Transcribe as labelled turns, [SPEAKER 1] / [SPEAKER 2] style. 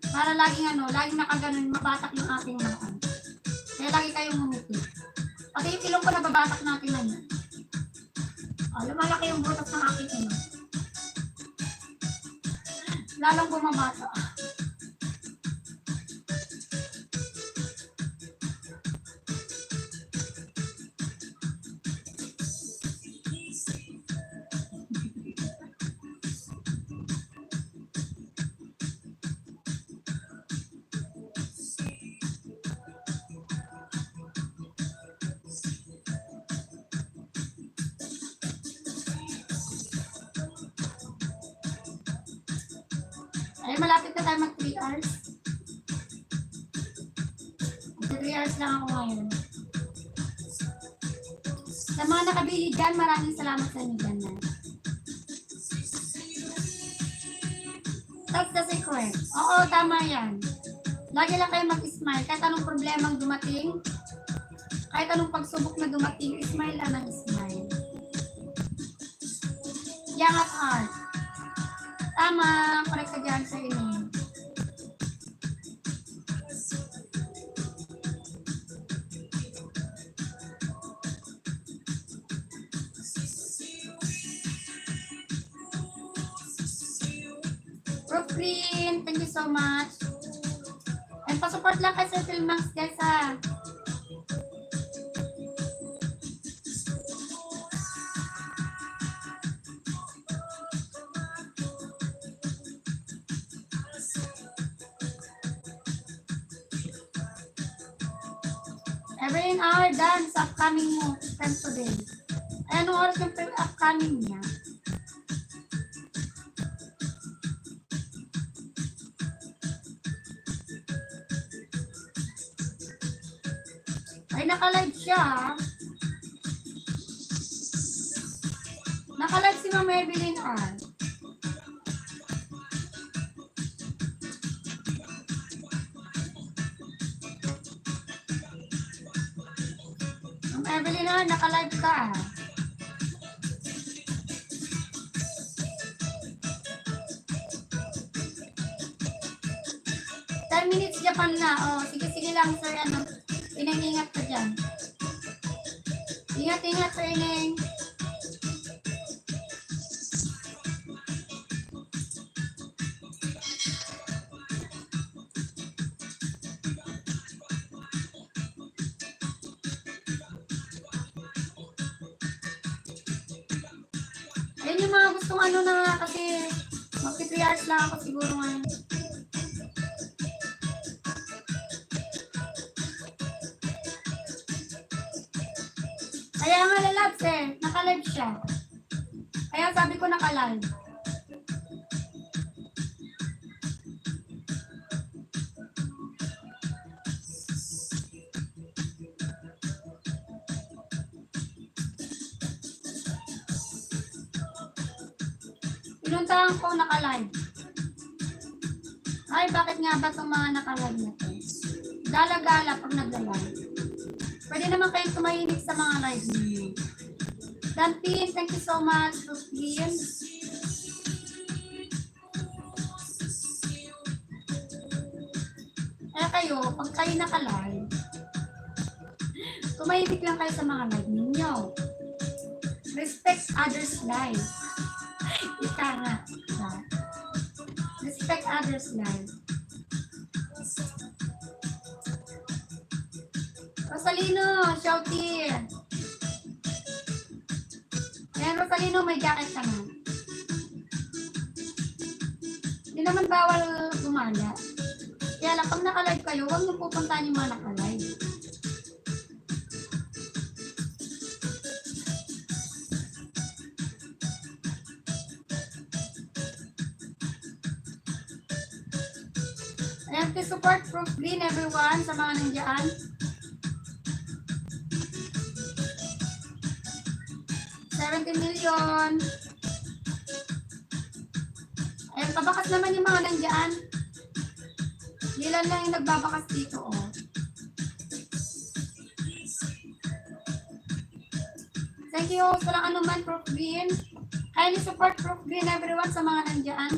[SPEAKER 1] Para laging laging nakaganon, mabatak yung ating mga ano. Kaya lagi kayong ngumiti. Pati yung ilong ko nababatak natin na yan. Lumalaki yung butas ng aking ilong. Lalong bumabata. Ay, malapit na tayo mag 3 hours. 3 hours lang ako ngayon. Sa mga nakabili dyan, maraming salamat sa inyo dyan na. That's the secret. Oo, tama yan. Lagi lang kayo mag-smile. Kahit anong problemang dumating, kahit anong pagsubok na dumating, smile lang ng smile. Young at heart. Tama, correct ka dyan sa inyo. Brooklyn, thank you so much. And pa-support lang kay Sir Philmax guys ha. Every hour done sa upcoming mo. Friends today. Ay, anong oras yung upcoming niya? Ay, naka-live siya. Naka-live si Ma'am Evelyn R. Ma'am Evelyn R, naka-live ka. Minutes Japan na. Oh, sige lang sir, Inang-ingat ka dyan. Ingat, sir Ineng. Ayun yung mga gustong na kasi mag-3 hours lang ako siguro ngayon. Kaya nga lalabs naka-live siya. Kaya sabi ko naka-live. Pinuntahan ko naka-live. Ay, bakit nga ba itong mga naka-live na ito? Gala-gala pag nagla-live. Pwede naman kayong tumahimik sa mga live niyo. Danpin, thank you so much. Danpin. Kaya kayo, pag kayo naka-live, tumahimik lang kayo sa mga live ninyo. Respect others' lives. Ika nga. Respect others' lives. Rosalino, shouty. Ayan, Rosalino, may jacket ka na. Hindi naman bawal gumala. Kaya lang, pag naka-live kayo, huwag nyo pupuntahan yung mga naka-live. Ayan, please support Proof Green, everyone, sa mga nandiyan. $70 million. Ayan, pabakas naman yung mga nandiyan. Ilan lang yung nagbabakas dito, oh. Thank you. Walang anuman, Proof Green. Kindly support Proof Green, everyone, sa mga nandiyan.